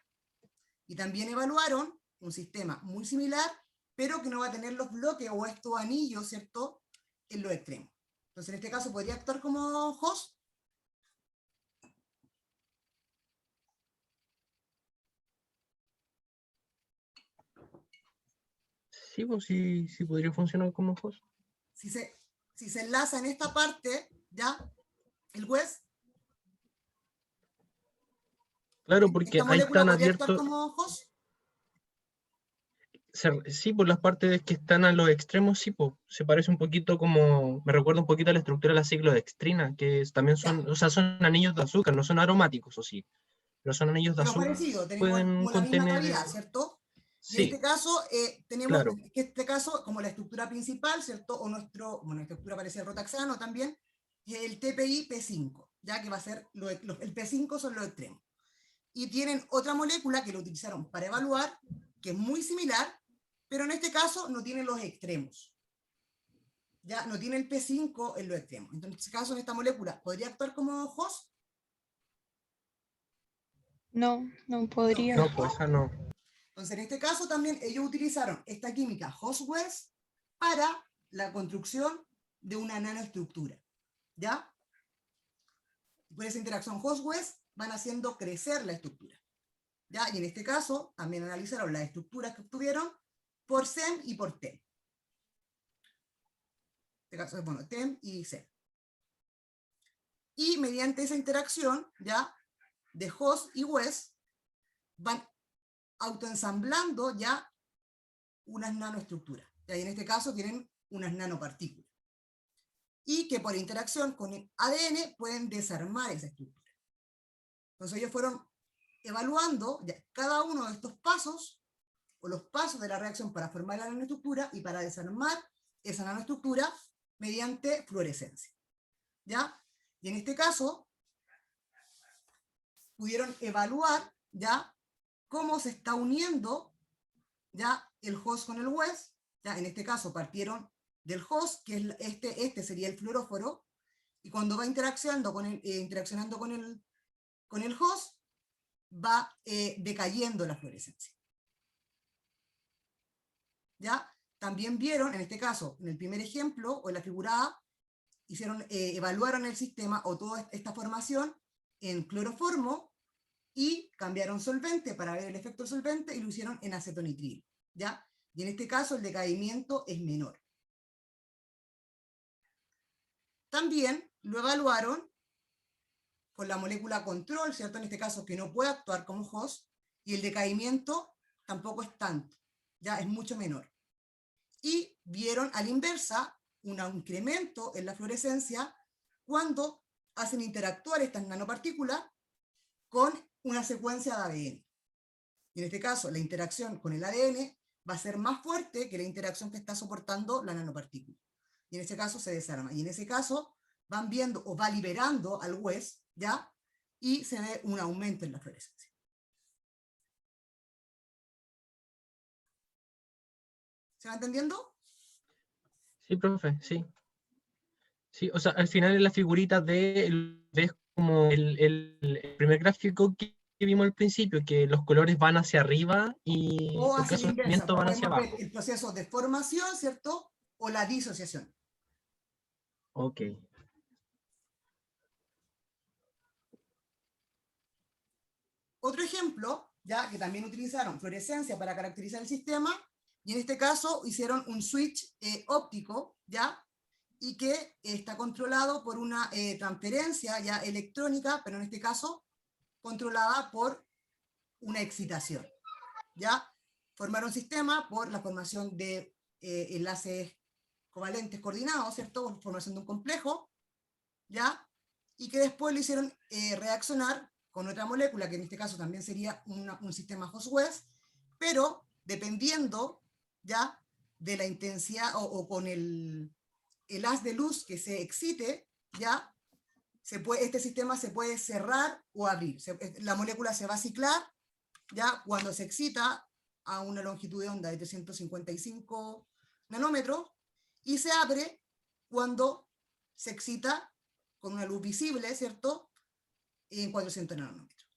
Y también evaluaron un sistema muy similar, pero que no va a tener los bloques o estos anillos, ¿cierto? En los extremos. Entonces, en este caso, podría actuar como Hoss. Sí, pues sí, sí podría funcionar como host. Si se enlaza en esta parte, ¿ya? El West, Claro, porque esta ahí molécula están podría actuar abiertos, como Hoss. sí, por las partes que están a los extremos, sí, pues, se parece un poquito como, me recuerda un poquito a la estructura de la ciclodextrina, que también Ya, son, o sea, son anillos de azúcar, no son aromáticos, o sí, pero son anillos de pero azúcar, parecido, tenemos pueden como la misma contener, cavidad, ¿cierto? Y en este sí, caso, tenemos claro, que este caso, como la estructura principal, ¿cierto? O bueno, la estructura parecida al rotaxano también, es el TPI P5, ya que va a ser, el P5 son los extremos. Y tienen otra molécula que lo utilizaron para evaluar, que es muy similar, pero en este caso no tiene los extremos. Ya no tiene el P5 en los extremos. Entonces, en este caso, en esta molécula, ¿podría actuar como host? No, no No. podría. no, pues esa no, Entonces, en este caso también ellos utilizaron esta química Hoss-West para la construcción de una nanoestructura, ¿ya? Por esa interacción Hoss-West van haciendo crecer la estructura, ¿ya? Y en este caso también analizaron las estructuras que obtuvieron por SEM y por TEM. En este caso es, bueno, TEM y SEM. Y mediante esa interacción, ¿ya? De Hoss y West, van autoensamblando ya unas nanoestructuras. Y en este caso tienen unas nanopartículas. Y que por interacción con el ADN pueden desarmar esa estructura. Entonces ellos fueron evaluando ya cada uno de estos pasos, o los pasos de la reacción para formar la nanoestructura y para desarmar esa nanoestructura mediante fluorescencia, ¿ya? Y en este caso, pudieron evaluar, ¿ya? Cómo se está uniendo, ¿ya? El host con el West, ¿ya? En este caso partieron del host, que es este sería el fluoróforo, y cuando va interaccionando con el host, va decayendo la fluorescencia, ¿ya? También vieron, en este caso, en el primer ejemplo, o en la figura A, evaluaron el sistema o toda esta formación en cloroformo y cambiaron solvente para ver el efecto del solvente y lo hicieron en acetonitrilo, ¿ya? Y en este caso el decaimiento es menor. También lo evaluaron con la molécula control, ¿cierto? En este caso que no puede actuar como host, y el decaimiento tampoco es tanto, ya es mucho menor. Y vieron a la inversa un incremento en la fluorescencia cuando hacen interactuar estas nanopartículas con una secuencia de ADN. Y en este caso, la interacción con el ADN va a ser más fuerte que la interacción que está soportando la nanopartícula. Y en ese caso se desarma. Y en ese caso van viendo o va liberando al West, ¿ya? Y se ve un aumento en la fluorescencia. ¿Se va entendiendo? sí, profe, sí, Sí, o sea, al final en la figurita ves como el primer gráfico que vimos al principio, que los colores van hacia arriba y O en hacia caso la de inversa, movimiento van hacia podemos ver abajo. el proceso de formación, ¿cierto? O la disociación. Ok. Otro ejemplo, ya que también utilizaron fluorescencia para caracterizar el sistema, y en este caso hicieron un switch óptico, ya, y que está controlado por una transferencia ya electrónica, pero en este caso controlada por una excitación, ya. Formaron un sistema por la formación de enlaces covalentes coordinados, ¿cierto? Formación de un complejo, ¿ya? Y que después lo hicieron reaccionar con otra molécula, que en este caso también sería un sistema Hoss-West, pero dependiendo, ¿ya? De la intensidad o con el haz de luz que se excite, ¿ya? Este sistema se puede cerrar o abrir. La molécula se va a ciclar, ¿ya? Cuando se excita a una longitud de onda de 355 nanómetros, y se abre cuando se excita con una luz visible, ¿cierto? En 400 nanómetros.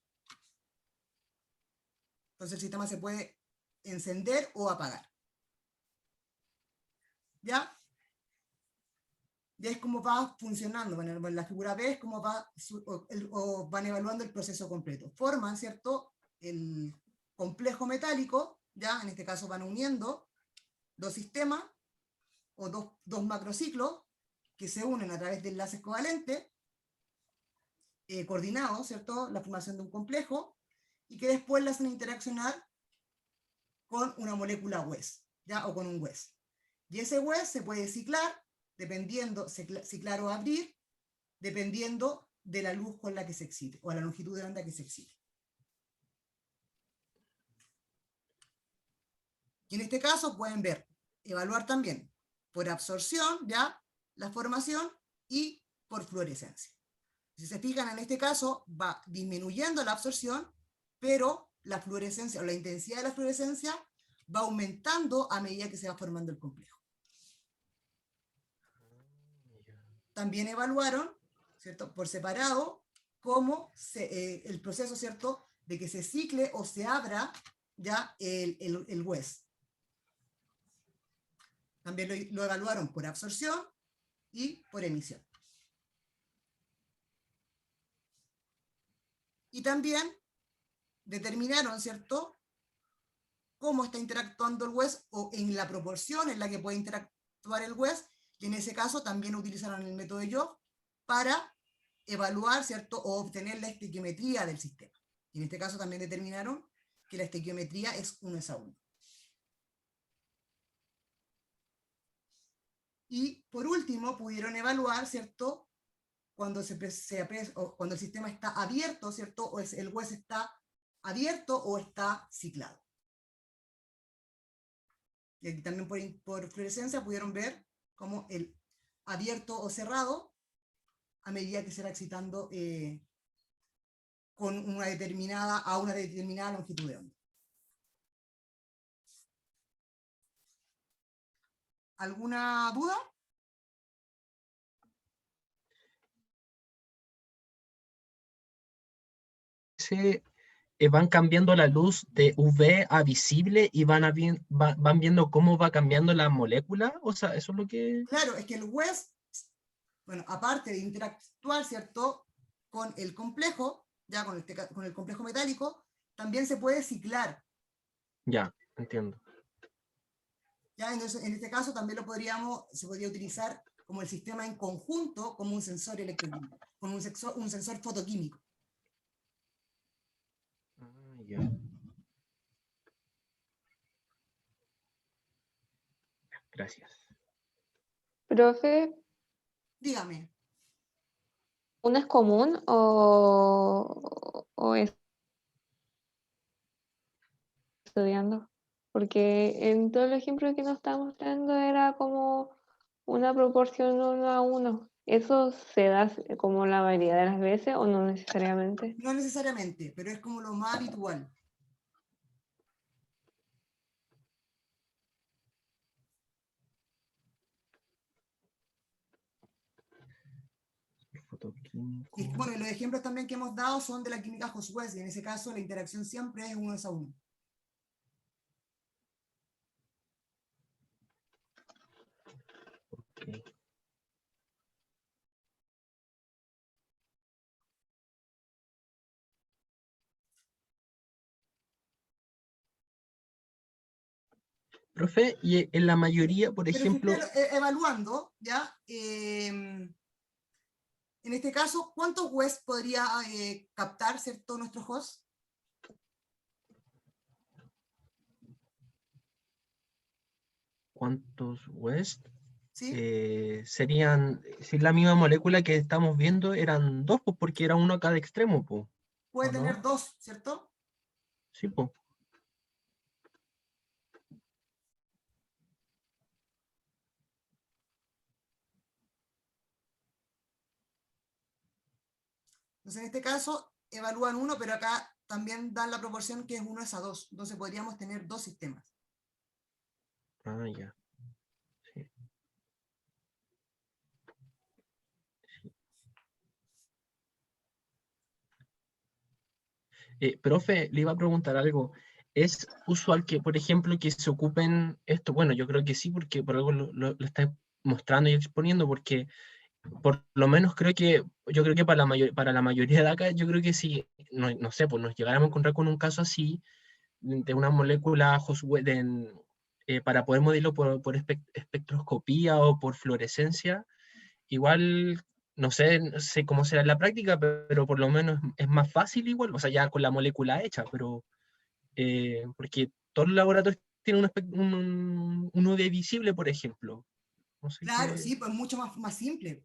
Entonces el sistema se puede encender o apagar. ¿Ya? Ya es como va funcionando. Bueno, la figura B es como va, o van evaluando el proceso completo. Forman, ¿cierto? El complejo metálico, ¿ya? En este caso van uniendo dos sistemas o dos macrociclos que se unen a través de enlaces covalentes coordinados, ¿cierto? La formación de un complejo, y que después la hacen interaccionar con una molécula West, ¿ya? O con un West. Y ese West se puede ciclar, dependiendo, ciclar o abrir, dependiendo de la luz con la que se excite, o la longitud de onda que se excite. Y en este caso pueden ver, evaluar también por absorción, ¿ya? La formación, y por fluorescencia. Si se fijan, en este caso va disminuyendo la absorción, pero la fluorescencia o la intensidad de la fluorescencia va aumentando a medida que se va formando el complejo. También evaluaron, ¿cierto?, por separado, cómo el proceso, ¿cierto?, de que se cicle o se abra ya el West. También lo evaluaron por absorción y por emisión. Y también determinaron, ¿cierto?, cómo está interactuando el West o en la proporción en la que puede interactuar el West, y en ese caso también utilizaron el método de Young para evaluar, ¿cierto?, o obtener la estequiometría del sistema. Y en este caso también determinaron que la estequiometría es 1:1. Y por último pudieron evaluar, ¿cierto?, cuando el sistema está abierto, ¿cierto?, o el West está abierto o está ciclado. Y aquí también por fluorescencia pudieron ver cómo el abierto o cerrado, a medida que se va excitando con a una determinada longitud de onda. ¿Alguna duda? Van cambiando la luz de UV a visible y van viendo cómo va cambiando la molécula. O sea, eso es lo que... Claro, es que el West, bueno, aparte de interactuar, ¿cierto?, con el complejo, ya con el complejo metálico, también se puede ciclar. Ya, entiendo. Ya, entonces, en este caso también se podría utilizar como el sistema en conjunto, como un sensor electroquímico, como un sensor fotoquímico. Ya. Gracias. Profe, Dígame. ¿una es común o es estudiando? Porque en todo el ejemplo que nos está mostrando era como una proporción 1:1. ¿Eso se da como la mayoría de las veces o no necesariamente? No necesariamente, pero es como lo más habitual. Laboratorio químico. Y bueno, y los ejemplos también que hemos dado son de la química Hoss-West, y en ese caso la interacción siempre es 1:1. Ok. Profe, y en la mayoría, por Pero si ejemplo, usted evaluando, ¿ya? En este caso, ¿cuántos West podría captar, ¿cierto?, nuestro host? ¿cuántos West? ¿Sí? Serían, si la misma molécula que estamos viendo, eran dos, pues, porque era uno a cada extremo, pues, Puede ¿o no? tener 2, ¿cierto? Sí, pues. Entonces, en este caso, evalúan uno, pero acá también dan la proporción que es 1:2. Entonces, podríamos tener 2 sistemas. Ah, ya. Sí. Profe, le iba a preguntar algo. ¿Es usual que, por ejemplo, que se ocupen esto? Bueno, yo creo que sí, porque por algo lo está mostrando y exponiendo, porque por lo menos yo creo que para la mayoría de acá, yo creo que si, no sé, pues nos llegáramos a encontrar con un caso así, de una molécula para poder medirlo por espectroscopía o por fluorescencia, igual no sé cómo será en la práctica, pero por lo menos es más fácil igual, o sea, ya con la molécula hecha, pero porque todos los laboratorios tienen un UV visible, por ejemplo. No sé Claro, qué. sí, pues mucho más simple.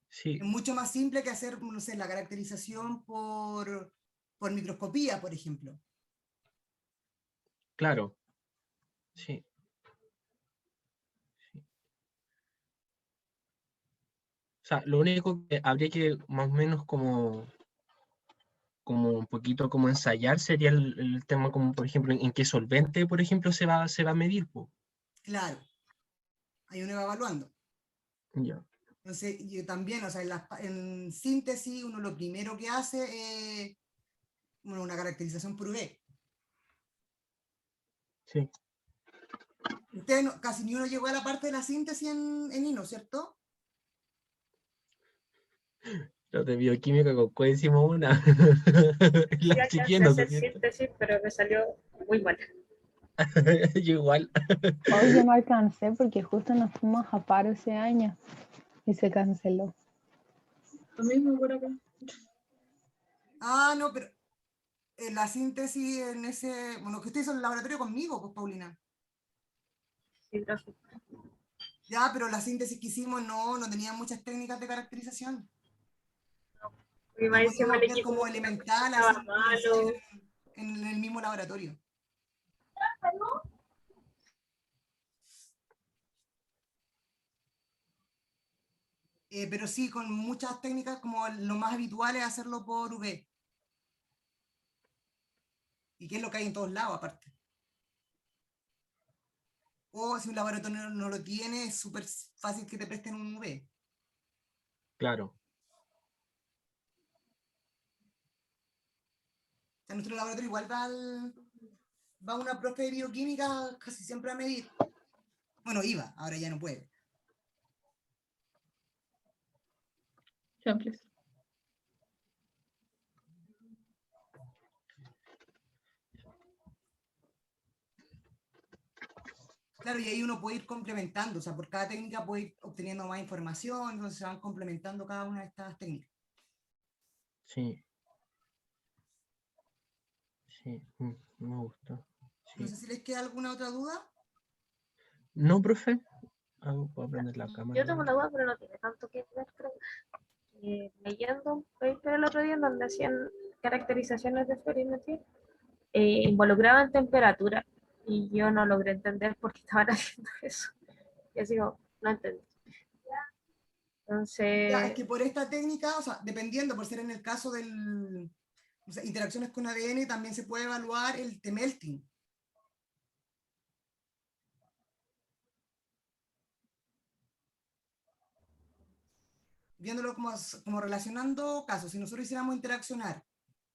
Sí, Es mucho más simple que hacer, no sé, la caracterización por microscopía, por ejemplo. claro. Sí, sí. O sea, lo único que habría que más o menos como un poquito como ensayar sería el tema como, por ejemplo, en qué solvente, por ejemplo, se va a medir, po. Claro, ahí uno va evaluando. Ya, Entonces, yo también, o sea, en síntesis, uno lo primero que hace es una caracterización por UV. sí. Usted casi ni uno llegó a la parte de la síntesis en INO, ¿cierto? Los de bioquímica con cuál hicimos una. Sí, La alcancé a siguiendo, ¿no hacer es cierto? síntesis, pero me salió muy mal. Yo igual. Hoy yo no alcancé porque justo nos fuimos a paro ese año y se canceló. Lo mismo por acá. Ah, no, pero la síntesis en ese, bueno, que usted hizo en el laboratorio conmigo, pues, Paulina. Sí, profe. Ya, pero la síntesis que hicimos no tenía muchas técnicas de caracterización. Y No más encima pudimos el ver equipo como elemental, estaba así, malo. en el mismo laboratorio. Pero sí, con muchas técnicas, como lo más habitual es hacerlo por UV. Y que es lo que hay en todos lados, aparte. O si un laboratorio no lo tiene, es súper fácil que te presten un UV. Claro. O sea, nuestro laboratorio igual va una profe de bioquímica casi siempre a medir. Bueno, iba, ahora ya no puede. Champles. Claro, y ahí uno puede ir complementando, o sea, por cada técnica puede ir obteniendo más información, entonces se van complementando cada una de estas técnicas. Sí. Sí, me gusta. No Sí. sé si les queda alguna otra duda. No, profe. Puedo prender la cámara. Yo tengo una duda, pero no tiene tanto que ver, creo. Leyendo un paper el otro día en donde hacían caracterizaciones de fluorimetría, involucraban temperatura y yo no logré entender por qué estaban haciendo eso. Y así como, no entendí. Ya, es Entonces, que por esta técnica, o sea, dependiendo, por ser en el caso del, o sea, interacciones con ADN, también se puede evaluar el T-melting. viéndolo como relacionando casos, si nosotros hiciéramos interaccionar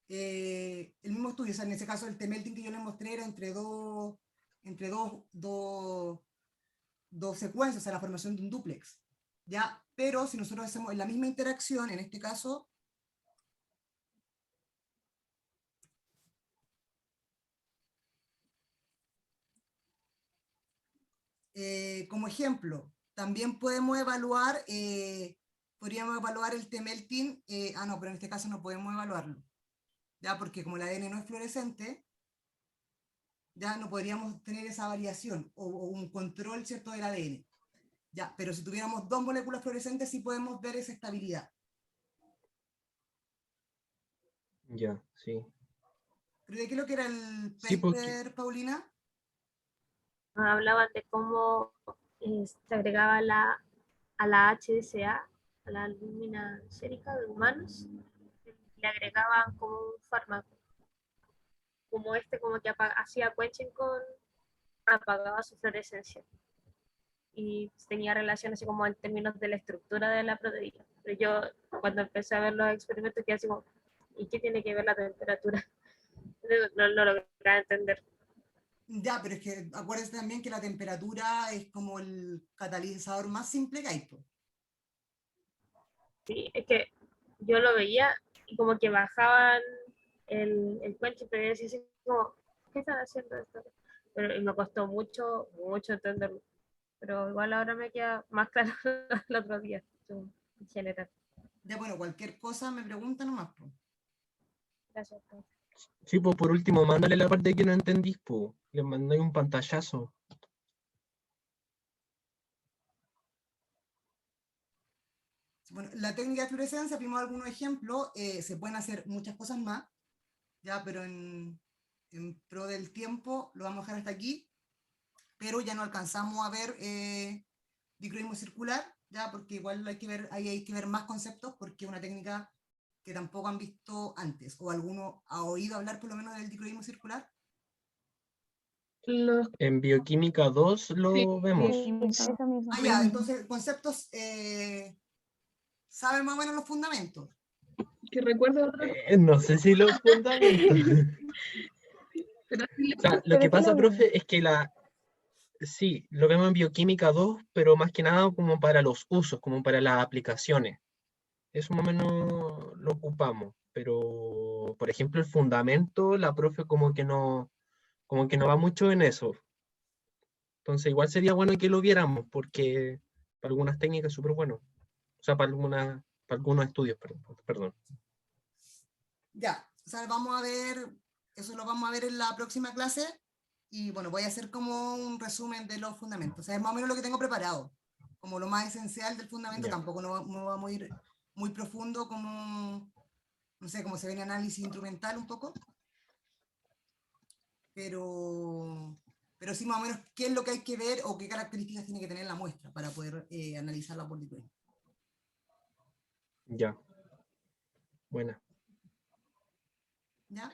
el mismo estudio, o sea, en ese caso el T-melting que yo les mostré era entre dos secuencias, o sea, la formación de un dúplex, ¿ya? Pero si nosotros hacemos la misma interacción, en este caso, como ejemplo, también podemos evaluar, podríamos evaluar el T-melting, no, pero en este caso no podemos evaluarlo, ¿ya? Porque como el ADN no es fluorescente, ya no podríamos tener esa variación o un control, ¿cierto?, del ADN. Ya, pero si tuviéramos dos moléculas fluorescentes sí podemos ver esa estabilidad. Ya, sí. ¿Pero de qué es lo que era el Sí, paper, Paulina? Hablaban de cómo se agregaba a la HDCA, a la albúmina sérica de humanos, le agregaban como un fármaco, como como que hacía quenching con, apagaba su fluorescencia. Y tenía relación así como en términos de la estructura de la proteína. Pero yo cuando empecé a ver los experimentos quedé así como, ¿y qué tiene que ver la temperatura? No lograba entender. Ya, pero es que acuérdense también que la temperatura es como el catalizador más simple que hay, pues. Sí, es que yo lo veía y como que bajaban el quenching, pero yo decía así como, ¿qué están haciendo esto? Pero me costó mucho, mucho entenderlo. Pero igual ahora me queda más claro el otro día, en general. Ya, bueno, cualquier cosa me preguntan nomás, pues. Gracias. sí, pues por último, mándale la parte que no entendís, pues. Le mandáis un pantallazo. Bueno, la técnica de fluorescencia, vimos algunos ejemplos, se pueden hacer muchas cosas más, ya, pero en pro del tiempo lo vamos a dejar hasta aquí, pero ya no alcanzamos a ver dicroismo circular, ya, porque igual ahí hay que ver más conceptos, porque es una técnica que tampoco han visto antes, o alguno ha oído hablar por lo menos del dicroismo circular. Los, En Bioquímica 2 sí, lo vemos. Eso mismo. Ah, ya, entonces conceptos, ¿saben más o menos los fundamentos? que recuerdo, No sé si los fundamentos. pero sí, O sea, lo Pero que sí lo pasa, vimos. profe, es que sí, lo vemos en Bioquímica 2, pero más que nada como para los usos, como para las aplicaciones. Eso más o menos lo ocupamos. Pero, por ejemplo, el fundamento, la profe como que no va mucho en eso. Entonces, igual sería bueno que lo viéramos, porque para algunas técnicas es súper bueno. O sea, para algunos estudios, perdón. Ya, o sea, vamos a ver, eso lo vamos a ver en la próxima clase, y bueno, voy a hacer como un resumen de los fundamentos. O sea, es más o menos lo que tengo preparado, como lo más esencial del fundamento, Ya. tampoco no vamos a ir muy profundo como, no sé, como se ve en análisis instrumental un poco, pero sí más o menos qué es lo que hay que ver o qué características tiene que tener la muestra para poder analizarla por dicroismo. Ya. Buena. ¿Ya?